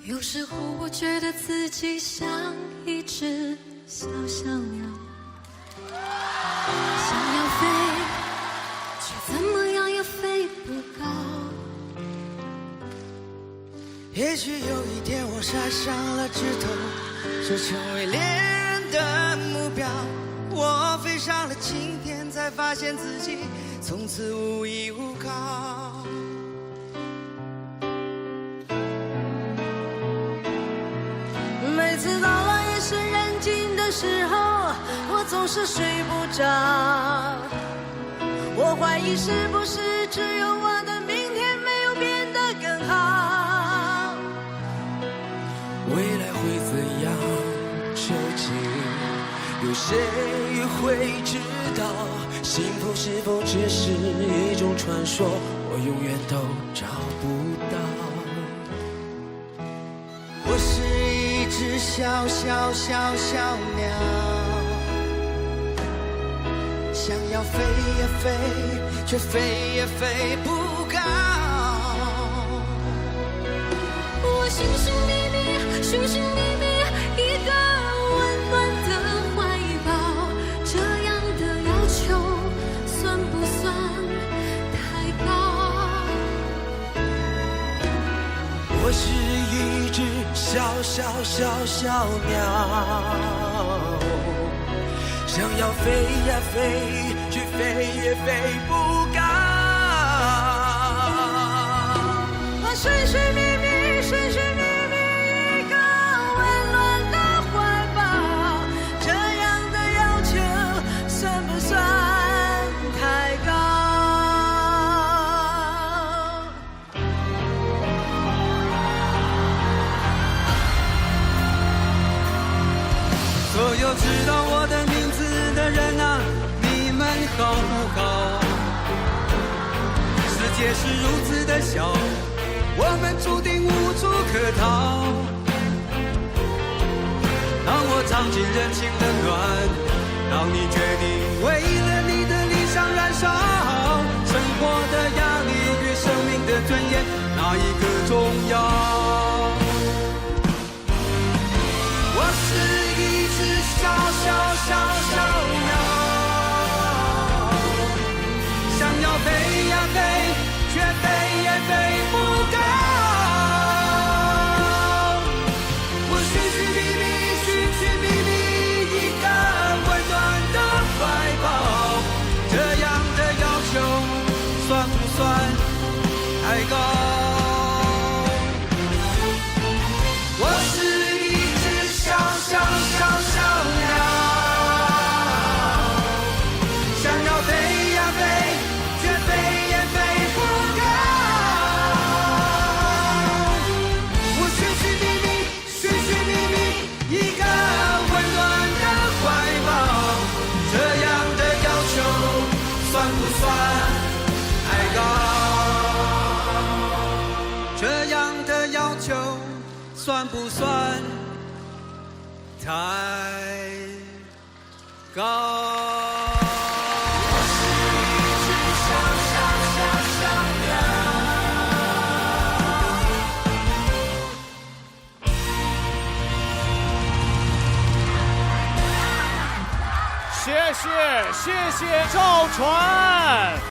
有时候我觉得自己像一只小小鸟，想要飞，却怎么样也飞不高。也许有一天我晒伤了枝头，这成为猎人的目标。我飞上了青天，才发现自己从此无依无靠。每次到了夜深人静的时候，我总是睡不着。我怀疑是不是只有我的明天没有变得更好。未来会怎样？究竟有谁会知道？幸福是否只是一种传说？我永远都找不到。我是一只小小小小鸟，想要飞也飞，却飞也飞不高。我寻寻觅觅，寻寻觅觅一个温暖的怀抱，这样的要求算不算太高？我是一只小小小小鸟，想要飞呀飞，却飞也飞不高。我寻寻觅觅，寻寻觅觅一个温暖的怀抱，这样的要求算不算太高？所有知道我的名字的人啊，你们好不好？世界是如此的小，我们注定无处可逃。当我尝尽人情冷暖，当你决定为了你的理想燃烧，生活的压力与生命的尊严，哪一个重要？我是一只小小小小鸟，想要飞呀飞，却飞也飞不高。我寻寻觅觅，寻寻觅觅一个温暖的怀抱，这样的要求算不算太高？我是一只小小小小鸟，想要飞呀飞，却飞也飞不高。我寻寻觅觅，寻寻觅觅一个温暖的怀抱，这样的要求算不算太高？这样的要求算不算太高？谢谢赵传。